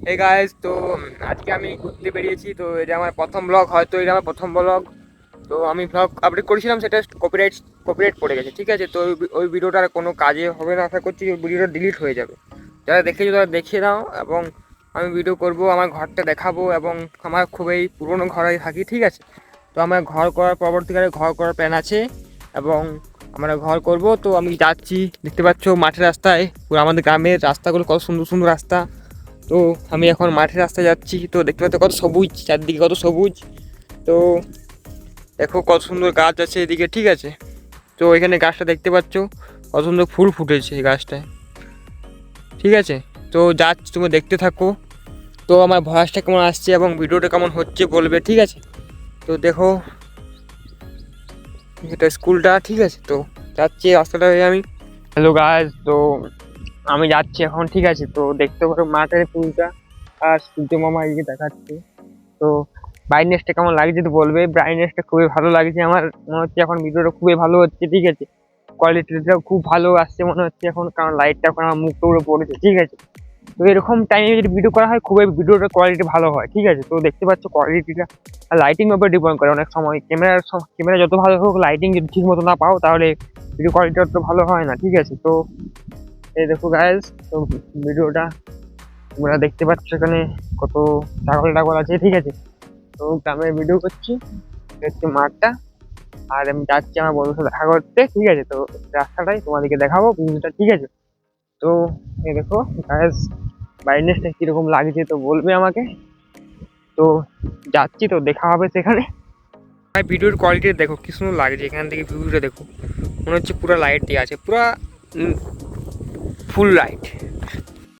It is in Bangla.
হে গাইস, তো আজকে আমি ঘুরতে বেরিয়েছি। তো এটা আমার প্রথম ব্লগ, হয়তো এটা আমার প্রথম ব্লগ। তো আমি ব্লগ আপলোড করেছিলাম, সেটা কপিরাইট পড়ে গেছে, ঠিক আছে। তো ওই ভিডিওটার কোনো কাজে হবে না, আশা করছি ওই ভিডিওটা ডিলিট হয়ে যাবে। যারা দেখেছো তারা দেখে নাও, এবং আমি ভিডিও করব, আমার ঘরটা দেখাবো, এবং আমার খুবই পুরনো ঘরে থাকি, ঠিক আছে। তো আমার ঘর করার পরবর্তীকালে ঘর করার প্ল্যান আছে, এবং আমরা ঘর করব। তো আমি যাচ্ছি, দেখতে পাচ্ছ মাঠের রাস্তায়, পুরো আমাদের গ্রামের রাস্তাগুলো কত সুন্দর সুন্দর রাস্তা। তো আমি এখন মাঠের রাস্তায় যাচ্ছি, তো দেখতে পাচ্ছ কত সবুজ, চারদিকে কত সবুজ। তো দেখো কত সুন্দর গাছ আছে এদিকে, ঠিক আছে। তো এখানে গাছটা দেখতে পাচ্ছ কত সুন্দর ফুল ফুটেছে এই গাছটায়, ঠিক আছে। তো যাচ্ছি, তুমি দেখতে থাকো। তো আমার ভয়েসটা কেমন আসছে এবং ভিডিওটা কেমন হচ্ছে বলবে, ঠিক আছে। তো দেখো এটা স্কুলটা, ঠিক আছে। তো যাচ্ছি রাস্তাটা হয়ে আমি। হ্যালো গাইস, তো আমি যাচ্ছি এখন, ঠিক আছে। তো দেখতে পারো মাঠের ফুলটা আর সূর্য মামা এদিকে দেখাচ্ছে। তো ব্রাইটনেসটা কেমন লাগছে তো বলবে। ব্রাইটনেসটা খুবই ভালো লাগছে, আমার মনে হচ্ছে এখন ভিডিওটা খুবই ভালো হচ্ছে, ঠিক আছে। কোয়ালিটিটাও খুব ভালো আসছে মনে হচ্ছে এখন, কারণ লাইটটা এখন আমার মুখের উপরে পড়েছে, ঠিক আছে। তো এরকম টাইমে যদি ভিডিও করা হয় খুবই ভিডিওটার কোয়ালিটি ভালো হয়, ঠিক আছে। তো দেখতে পাচ্ছ কোয়ালিটিটা আর লাইটিং উপরে ডিপেন্ড করে অনেক সময়। ক্যামেরা যত ভালো হোক, লাইটিং যদি ঠিক মতো না পাও তাহলে ভিডিও কোয়ালিটি অত ভালো হয় না, ঠিক আছে। তো এই দেখো গাইজ, তো ভিডিওটা তোমরা দেখতে পাচ্ছ এখানে কত ছাগল টাগল আছে, ঠিক আছে। তো গ্রামের ভিডিও করছি, হচ্ছে মাঠটা। আর আমি যাচ্ছি আমার বন্ধুর সাথে দেখা করতে, ঠিক আছে। তো রাস্তাটাই তোমাদেরকে দেখাবো ভিডিওটা, ঠিক আছে। তো এই দেখো গাইজ, ব্রাইটনেসটা কিরকম লাগছে তো বলবে আমাকে। তো যাচ্ছি, তো দেখা হবে সেখানে। ভাই ভিডিওর কোয়ালিটি দেখো কি সুন্দর লাগছে, এখান থেকে ভিউটা দেখো, মনে হচ্ছে পুরো লাইট দিয়ে আছে, পুরো ফুল লাইট।